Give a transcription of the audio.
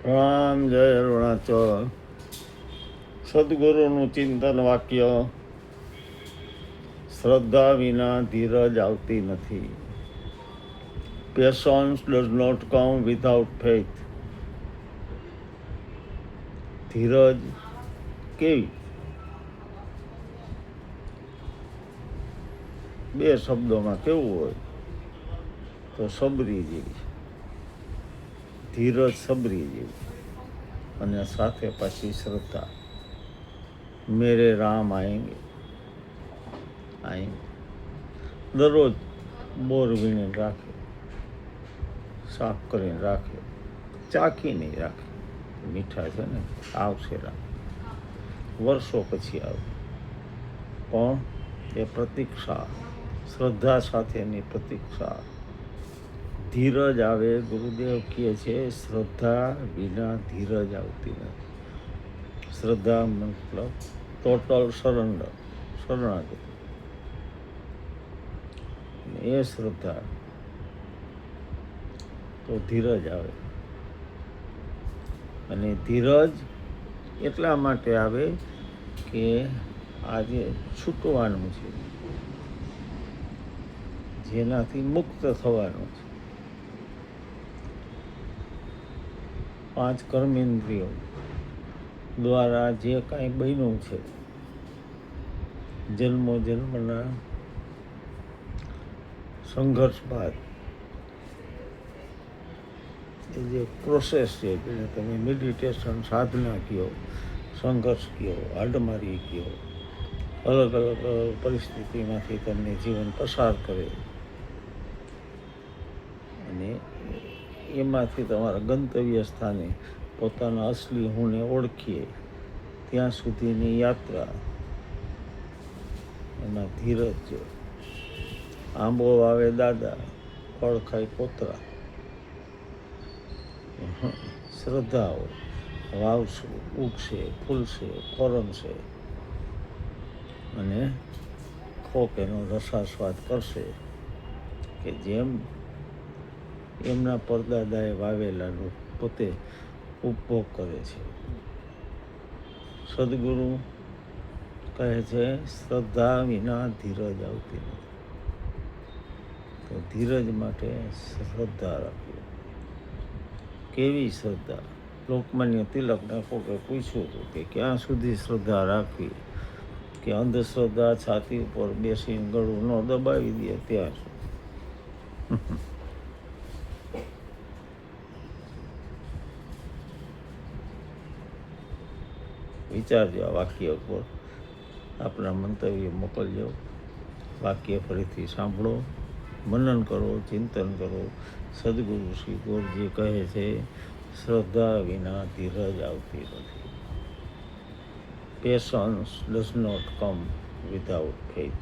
રામ જય અરુણાચલ. સદગુરુનું ચિંતન વાક્ય: શ્રદ્ધા વિના ધીરજ આવતી નથી. Patience does not come without faith. ધીરજ કેવી? બે શબ્દોમાં કેવું હોય તો સબરી જેવી. ધીરજ સબરી જેવી અને સાથે પાછી શ્રદ્ધા. મેરે રામ આએંગે. દરરોજ બોર વીણીને રાખે, સાફ કરીને રાખે, ચાખી નહીં રાખે. મીઠા છે ને, આવશે રામ, વર્ષો પછી આવે. પણ એ પ્રતીક્ષા, શ્રદ્ધા સાથેની પ્રતીક્ષા. ધીરજ આવે. ગુરુદેવ કહે છે શ્રદ્ધા વિના ધીરજ આવતી નથી. શ્રદ્ધા મતલબ ટોટલ સરેન્ડર, શરણાગતિ. એ શ્રદ્ધા તો ધીરજ આવે. અને ધીરજ એટલા માટે આવે કે આજે છૂટવાનું છે, જેનાથી મુક્ત થવાનું છે. 5 કર્મેન્દ્રિયો દ્વારા જે કાંઈ બન્યું છે, જન્મો જન્મના સંઘર્ષ બાદ એ જે પ્રોસેસ છે, જેને તમે મેડિટેશન, સાધના કહો, સંઘર્ષ કહો, હાડમારી કહો, અલગ અલગ પરિસ્થિતિમાંથી તમને જીવન પસાર કરે અને એમાંથી તમારા ગંતવ્ય સ્થાને પોતાના અસલી હુંને ઓળખીએ ત્યાં સુધીની યાત્રા. એમાં ધીરજ છે. આંબો વાવે દાદા, ફળ ખાય પોતરા. શ્રદ્ધા હોય, વાવશે, ઉગશે, ફૂલશે, ફોરમશે અને ખોક એનો રસાસ્વાદ કરશે કે જેમ એમના પરદાદાએ વાવેલાનું પોતે ઉપભોગ કરે છે. સદગુરુ કહે છે શ્રદ્ધા વિના ધીરજ આવતી નથી. તો ધીરજ માટે શ્રદ્ધા રાખવી. કેવી શ્રદ્ધા? લોકમાન્ય તિલકને કોકે પૂછ્યું હતું કે ક્યાં સુધી શ્રદ્ધા રાખવી, કે અંધશ્રદ્ધા છાતી ઉપર બેસીને ગળું ન દબાવી દે ત્યાં સુધી. વિચારજો આ વાક્ય ઉપર, આપણા મંતવ્ય મોકલજો. વાક્ય ફરીથી સાંભળો, મનન કરો, ચિંતન કરો. સદગુરુ શ્રી ગોરજી કહે છે શ્રદ્ધા વિના ધીરજ આવતી નથી. Patience does not come without faith.